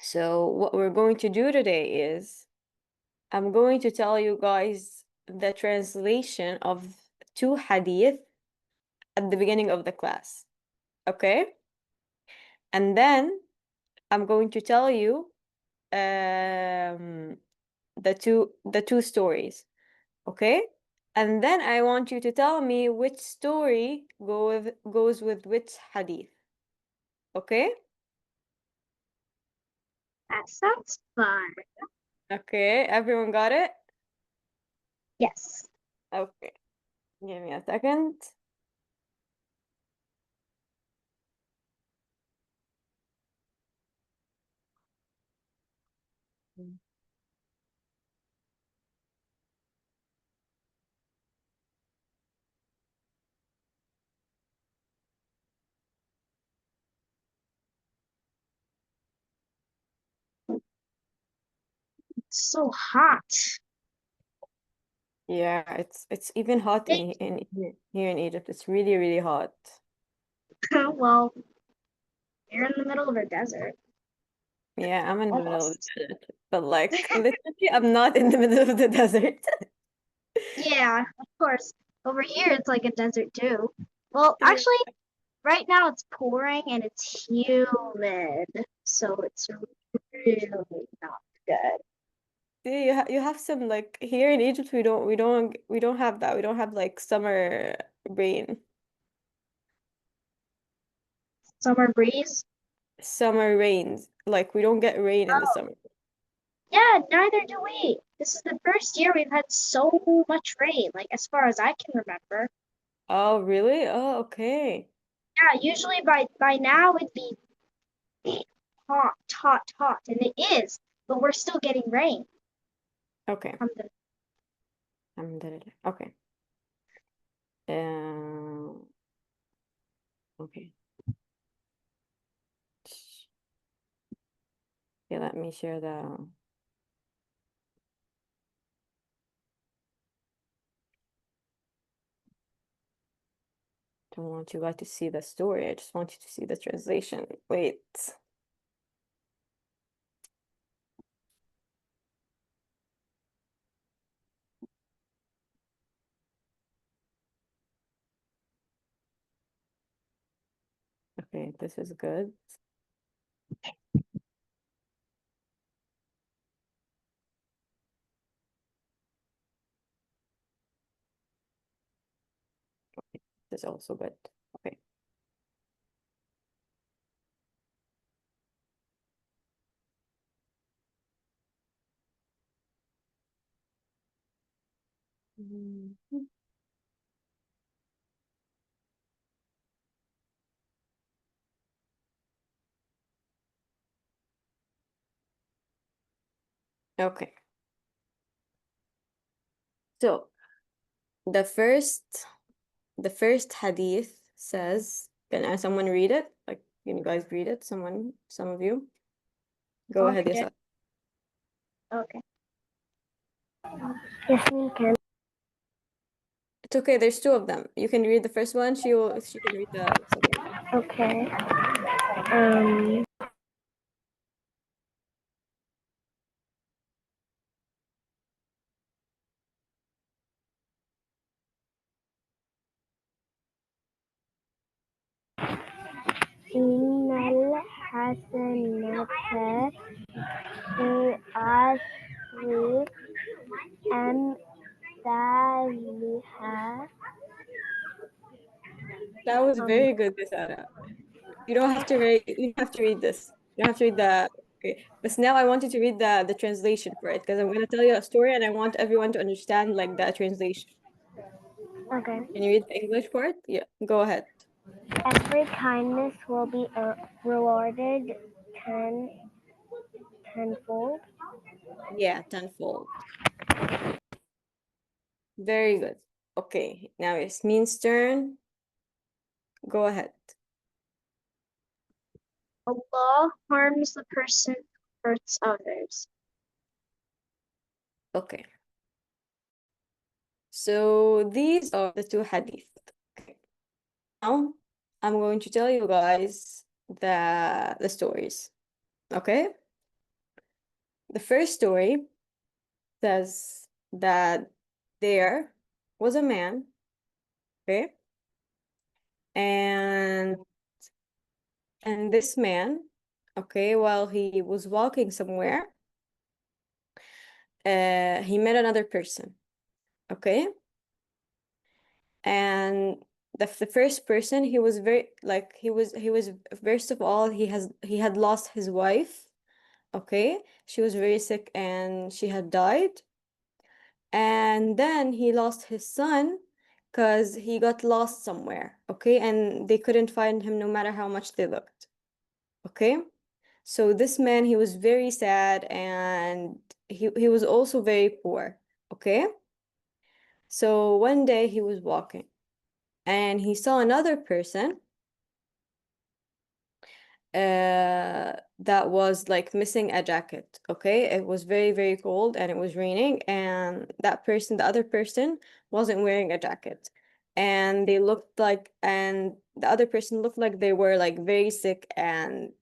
So what we're going to do today is I'm going to tell you guys the translation of two hadith at the beginning of the class. Okay? And then I'm going to tell you the two stories. Okay? And then I want you to tell me which story goes with which hadith. Okay? That sounds fun. Okay, everyone got it? Yes. Okay. Give me a second. It's so hot. Yeah, it's even hot in here in Egypt. It's really, really hot. Well, you're in the middle of a desert. Yeah, I'm in the middle of Almost. the desert, but like literally I'm not in the middle of the desert. Yeah, of course. Over here, it's like a desert too. Well, Yeah. actually, right now it's pouring and it's humid, so it's really not good. See, you have some like here in Egypt we don't have that. We don't have like summer rain. Summer breeze? Summer rains. Like we don't get rain in the Oh, summer. yeah, neither do we. This is the first year we've had so much rain, like as far as I can remember. Oh, really? Oh, okay. Yeah, usually by now it'd be hot, hot, hot, and it is, but we're still getting rain. Okay. Alhamdulillah. Alhamdulillah. Okay. Um, okay. Okay, let me share the don't want you guys to see the story. I just want you to see the translation. Wait. Okay, this is good. This is also good. Okay. Mhm. Okay. So the first the first hadith says, can someone read it? Like, can you guys read it? Some of you. Go ahead, Okay. yes. Okay. Yes, we can. It's okay, there's two of them. You can read the first one, she can read the second one. Okay. Um, إن الحسنة بعشر أمثالها. That was Um, very good, Sarah. You don't have to read this. You don't have to read the okay. But now I want you to read the translation for it because I'm gonna tell you a story and I want everyone to understand like that translation. okay. Can you read the English part? Yeah, go ahead. Every kindness will be rewarded tenfold. Yeah, tenfold. Very good. Okay, now it's Mean's turn. Go ahead. Allah harms the person who hurts others. Okay. So these are the two hadith. Okay. Now I'm going to tell you guys the stories. Okay? The first story says that there was a man, okay? And this man, okay, while he was walking somewhere, he met another person, okay? And the first person, he was very like he was first of all, he had lost his wife, okay? She was very sick and she had died. And then he lost his son because he got lost somewhere, okay? And they couldn't find him no matter how much they looked, okay? So this man, he was very sad and he was also very poor, okay? So one day he was walking and he saw another person that was like missing a jacket, okay? It was very, very cold and it was raining, and that person, the other person, wasn't wearing a jacket. And they looked like, and the other person looked like they were like very sick and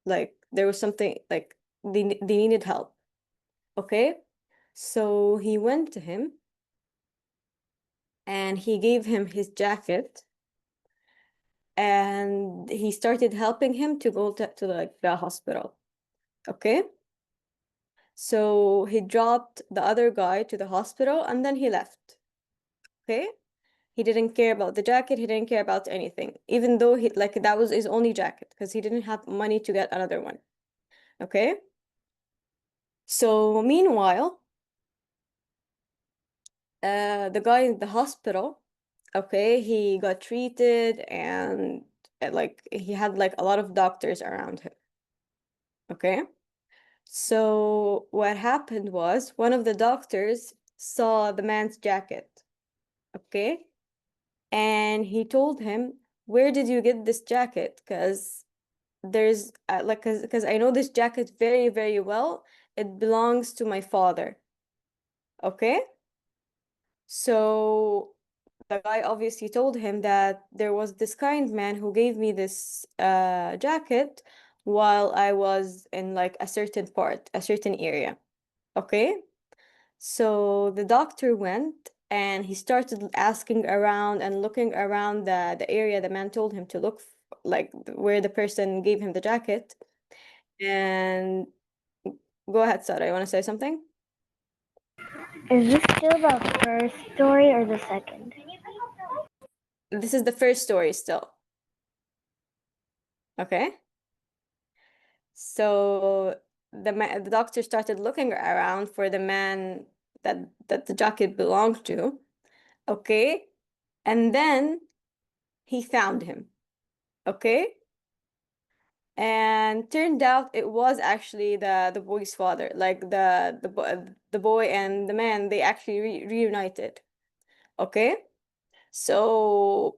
like there was something like they needed help, okay? So he went to him and he gave him his jacket and he started helping him to go to like the hospital, okay? So he dropped the other guy to the hospital and then he left. Okay? He didn't care about the jacket, he didn't care about anything, even though he like that was his only jacket because he didn't have money to get another one. Okay? So meanwhile, the guy in the hospital, okay, he got treated and like he had like a lot of doctors around him. Okay? So what happened was one of the doctors saw the man's jacket. Okay? And he told him, "Where did you get this jacket? Because there's like, because I know this jacket very, very well. It belongs to my father." Okay? So the guy obviously told him that there was this kind man who gave me this jacket while I was in like a certain part, a certain area. Okay? So the doctor went and he started asking around and looking around the area the man told him to look like where the person gave him the jacket. And go ahead, Sarah, you want to say something? Is this still the first story or the second? This is the first story still. Okay. So the doctor started looking around for the man that the jacket belonged to. Okay. And then he found him. Okay. And turned out it was actually the boy's father, like the boy and the man, they actually reunited. Okay, so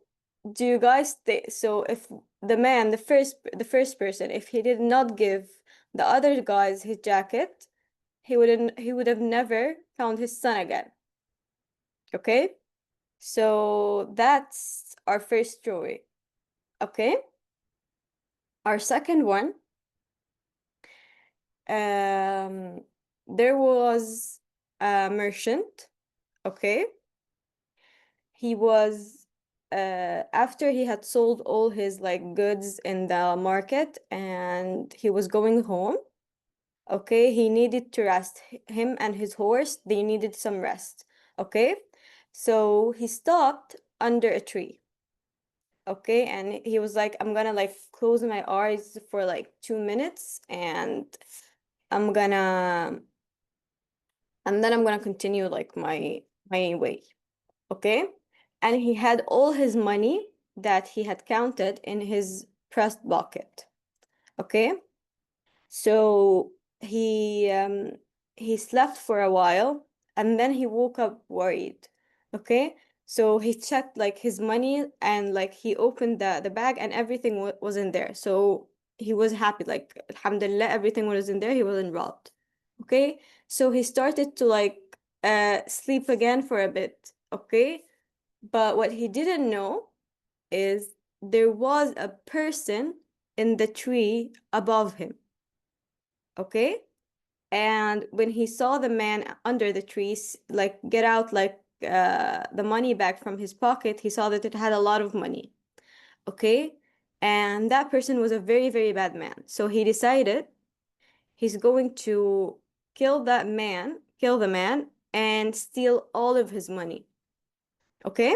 do you guys think so? If the man, the first person, if he did not give the other guys his jacket, he would have never found his son again. Okay, so that's our first story. Okay, our second one. Um, there was a merchant, okay? He was after he had sold all his like goods in the market and he was going home, okay? He needed to rest. Him and his horse, they needed some rest, okay? So he stopped under a tree, okay? And he was like, I'm gonna like close my eyes for like 2 minutes and I'm gonna and then I'm gonna continue like my way. Okay? And he had all his money that he had counted in his breast pocket. Okay? So he slept for a while and then he woke up worried. Okay? So he checked like his money and like he opened the bag and everything was in there. So he was happy, like alhamdulillah, everything was in there. He wasn't robbed. Okay? So he started to like sleep again for a bit. Okay? But what he didn't know is there was a person in the tree above him. Okay? And when he saw the man under the trees, like get out like the money bag from his pocket, he saw that it had a lot of money. Okay? And that person was a very, very bad man. So he decided he's going to kill the man, and steal all of his money. Okay?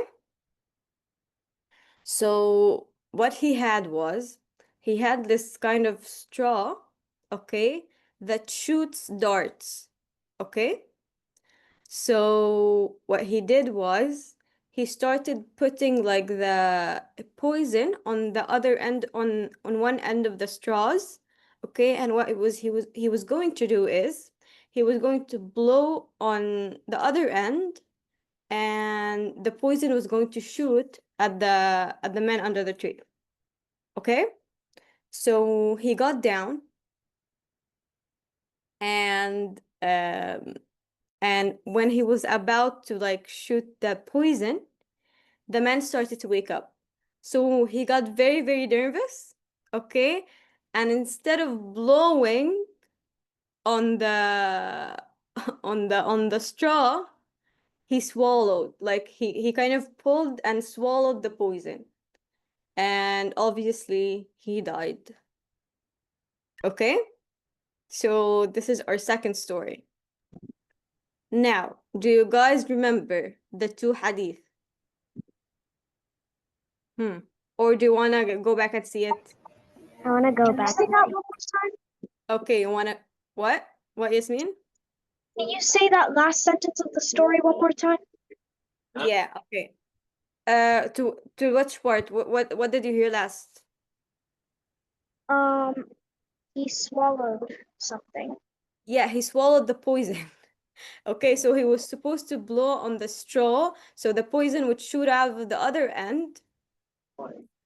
So what he had was, he had this kind of straw, okay, that shoots darts. Okay? So what he did was, he started putting like the poison on the other end, on one end of the straws. Okay, and what he was going to do is, he was going to blow on the other end, and the poison was going to shoot at the man under the tree. Okay, so he got down, and and when he was about to like shoot the poison, the man started to wake up. So he got very, very nervous. Okay, and instead of blowing on the on the straw, he swallowed, like he kind of pulled and swallowed the poison, and obviously he died. Okay, so this is our second story. Now, do you guys remember the two hadith? Or do you want to go back and see it? I want to go Can you back. say that one more time? Okay, you want to... What, Yasmin? Can you say that last sentence of the story one more time? Yeah, okay. To which part? What did you hear last? He swallowed something. Yeah, he swallowed the poison. Okay, so he was supposed to blow on the straw, so the poison would shoot out of the other end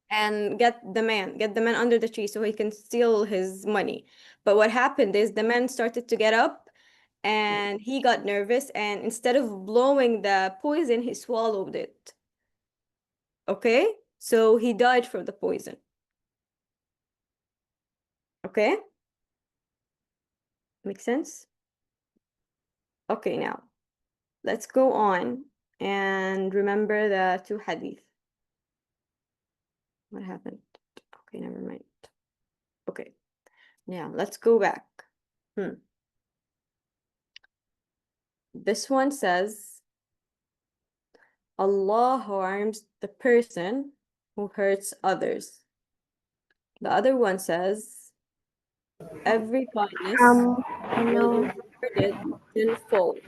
and get the man under the tree so he can steal his money. But what happened is, the man started to get up, and he got nervous, and instead of blowing the poison, he swallowed it. Okay, so he died from the poison. Okay, make sense? Okay, now let's go on and remember the two hadith. What happened? Okay, never mind. Okay, now let's go back. This one says, Allah harms the person who hurts others. The other one says, every kindness I will know. be rewarded tenfold.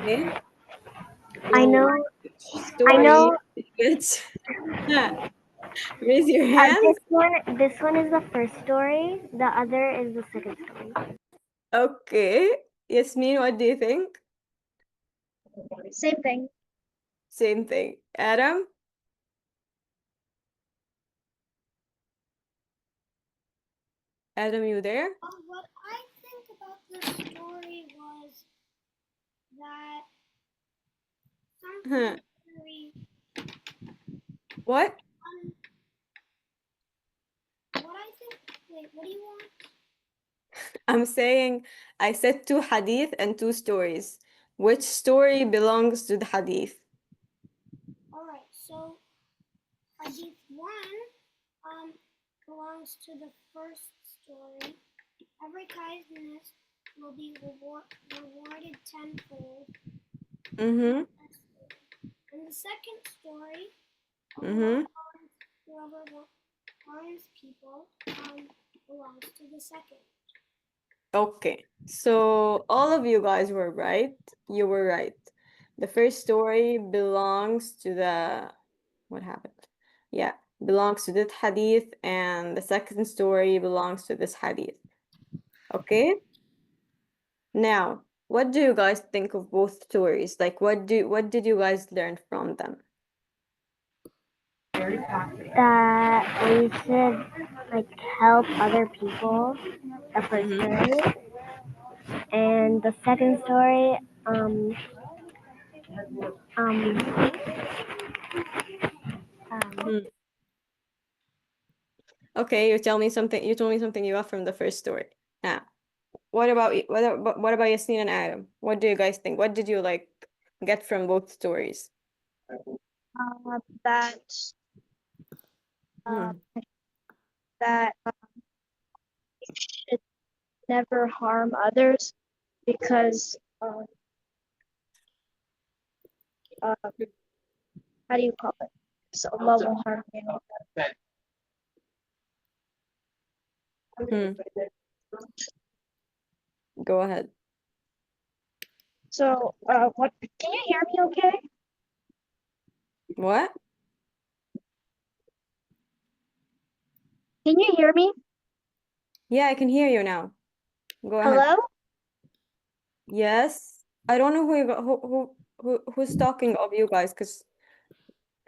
Okay? I So, know. which I story know. which raise your hands. This one is the first story. The other is the second story. Okay. Yasmin, what do you think? Same thing. Same thing. Adam? Adam, you there? What I think about this story was that something very What? what I think. Wait, what do you want? I'm saying, I said two hadith and two stories. Which story belongs to the hadith? All right, so Hadith 1 belongs to the first story. Every kindness will be rewarded tenfold. Mm-hmm. And the second story, Mm-hmm. whoever harms people belongs to the second. Okay. So all of you guys were right. You were right. The first story belongs to the... What happened? Yeah, belongs to that hadith, and the second story belongs to this hadith. Okay? Now, what do you guys think of both stories? Like, what did you guys learn from them? That we should like help other people. The first story. And the second story, Okay, you told me something you got from the first story. Ah. What about Yasmin and Adam? What do you guys think? What did you like get from both stories? That Hmm. that you should never harm others because how do you call it? So Allah will harm you. Hmm. Go ahead. So what? Can you hear me? Okay. What? Can you hear me? Yeah, I can hear you now. Go ahead. Hello. Yes. I don't know who's talking of you guys, because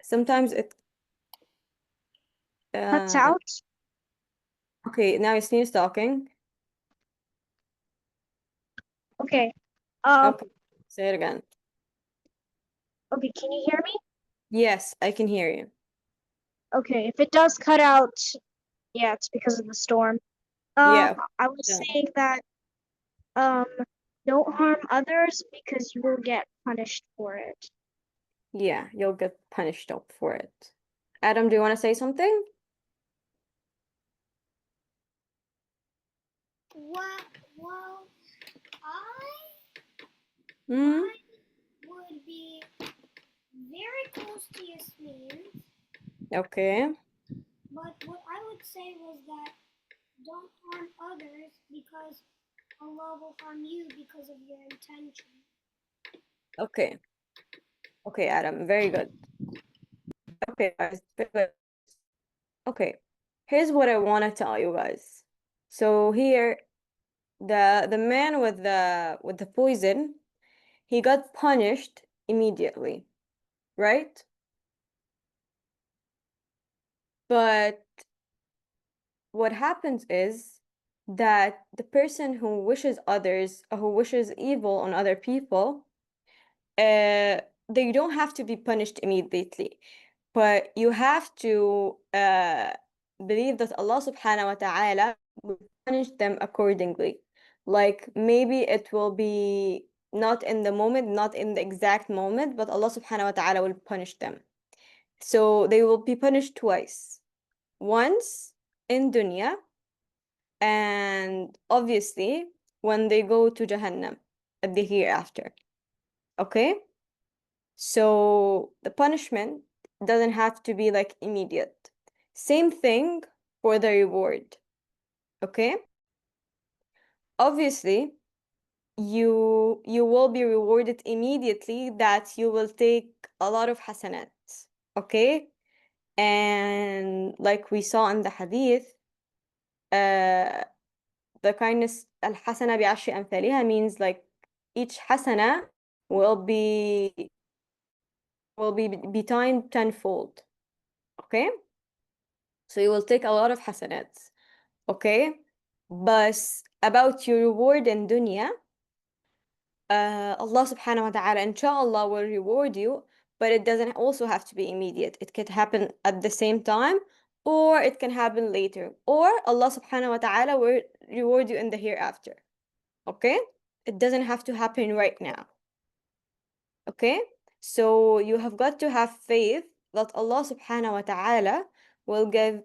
sometimes it Cuts uh out. okay, now Yasmin is talking. Okay. Okay, say it again. Okay. Can you hear me? Yes, I can hear you. Okay. If it does cut out, yeah, it's because of the storm. Yeah. I was Yeah. saying that don't harm others because you will get punished for it. Yeah, you'll get punished up for it. Adam, do you want to say something? Well, Hmm. I would be very close to Yasmin, Okay. but what I would say was that don't harm others because Allah will harm you because of your intention. Okay. Okay, Adam, very good. Okay, guys, very good. Okay, here's what I want to tell you guys. So here, the man with the poison, he got punished immediately, right? But what happens is that the person who wishes evil on other people, they don't have to be punished immediately, but you have to believe that Allah subhanahu wa ta'ala will punish them accordingly. Like maybe it will be not in the moment, not in the exact moment, but Allah subhanahu wa ta'ala will punish them. So they will be punished twice. Once in dunya, and obviously when they go to Jahannam at the hereafter. Okay? So the punishment doesn't have to be like immediate. Same thing for the reward. Okay? Obviously, you will be rewarded immediately, that you will take a lot of hasanats. Okay? And like we saw in the hadith, the kindness al-hasana bi'ashri amthaliha means like each hasana will be timed tenfold. Okay? So you will take a lot of hasanats. Okay? But about your reward in dunya, Allah subhanahu wa ta'ala inshallah will reward you, but it doesn't also have to be immediate. It could happen at the same time, or it can happen later, or Allah subhanahu wa ta'ala will reward you in the hereafter. Okay? It doesn't have to happen right now. Okay? So you have got to have faith that Allah subhanahu wa ta'ala will give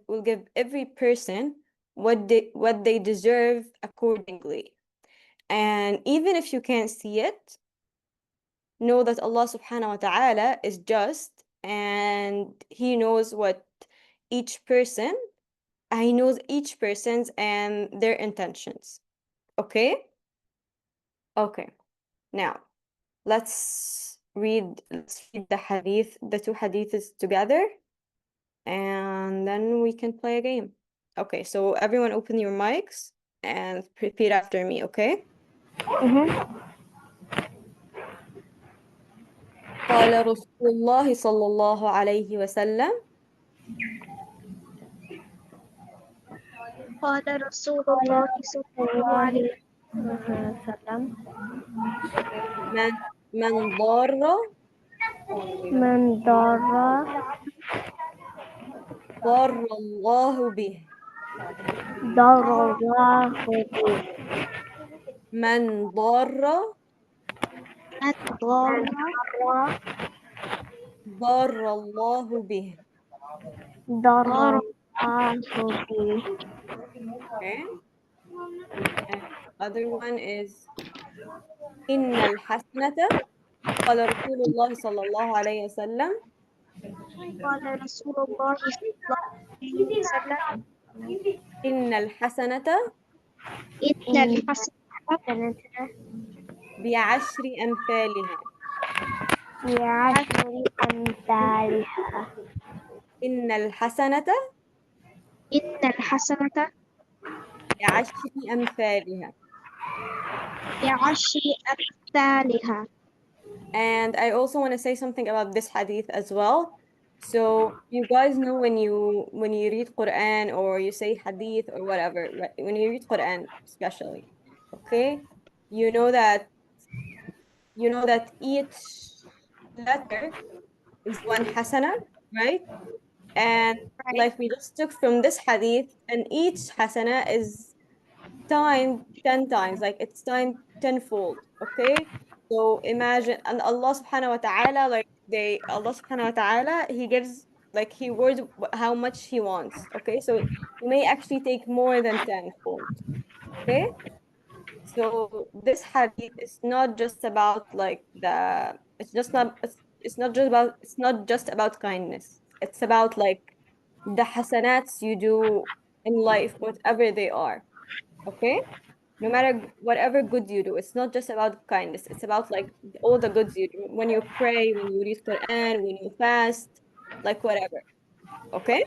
every person what they deserve accordingly. And even if you can't see it, know that Allah subhanahu wa ta'ala is just, and He knows what each person, He knows each person's and their intentions. Okay? Okay. Now, let's read the two hadiths together, and then we can play a game. Okay, so everyone open your mics and repeat after me, okay? قال رسول الله صلى الله عليه وسلم قال رسول الله صلى الله عليه وسلم من من ضار من ضر ضر الله به ضر الله به من ضار الضارة ضار الله به. ضر ضار الله به. Okay. And other one is إن الحسنة قال رسول الله صلى الله عليه وسلم قال رسول الله صلى الله عليه وسلم إن الحسنة إن إن الحسنة الحسنة بعشر أمثالها. بعشر أمثالها. إن الحسنة إن الحسنة بعشر أمثالها. بعشر أمثالها. And I also want to say something about this hadith as well. So you guys know when you read Quran or you say hadith or whatever, right? When you read Quran especially, okay? You know that each letter is one hasana, right? And Right. like we just took from this hadith, and each hasana is timed 10 times, like it's timed tenfold, okay? So imagine, and Allah subhanahu wa ta'ala, Allah subhanahu wa ta'ala, He gives, like He words how much He wants, okay? So you may actually take more than tenfold, okay? So this hadith is not just about like it's not just about kindness. It's about like the hasanats you do in life, whatever they are, okay? No matter whatever good you do, it's not just about kindness. It's about like all the goods you do when you pray, when you read Quran, when you fast, like whatever. Okay?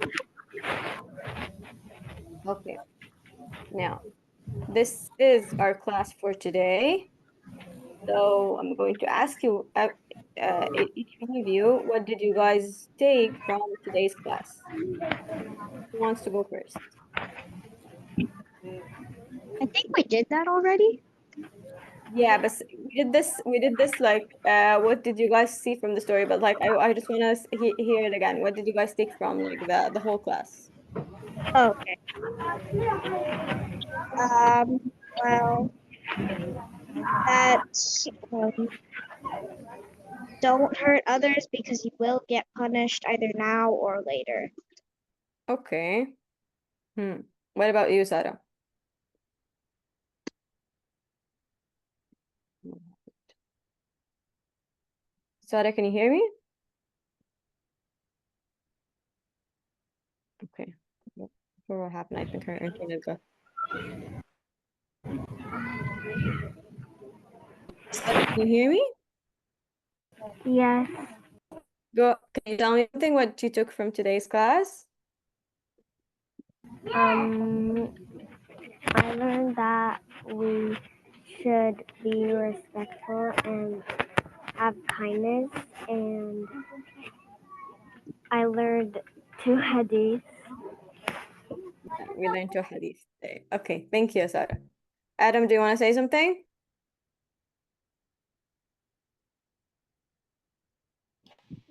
Okay. Now, this is our class for today. So I'm going to ask you, each one of you, what did you guys take from today's class? Who wants to go first? I think we did that already. Yeah, but we did this like what did you guys see from the story? But like I just want to hear it again. What did you guys take from like the whole class? Okay. Well, that don't hurt others because you will get punished either now or later. Okay. What about you, Sarah? Sarah, can you hear me? Okay. Not sure what happened. I think her internet got. Sarah, can you hear me? Yes. Go. Can you tell me something what you took from today's class? I learned that we should be respectful and have kindness, and I learned 2 hadiths. Yeah, we learned two hadith today. Okay, thank you, Sarah. Adam, do you want to say something?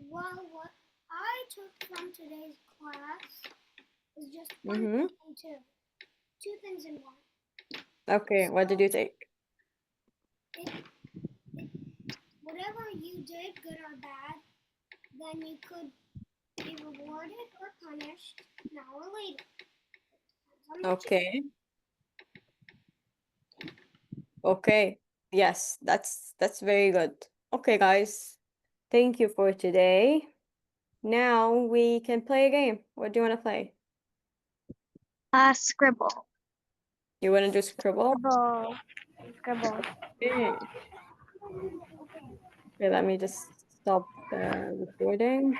Well, what I took from today's class is just one Mm-hmm. thing and two things in one. Okay, what did you take? Whatever you did, good or bad, then you could be rewarded or punished now or later. Depends on what you do. Okay. Okay. Yes, that's very good. Okay, guys. Thank you for today. Now we can play a game. What do you want to play? Scribble. You want to do Scribble? Scribble. Scribble. Okay. Okay, let me just stop the recording.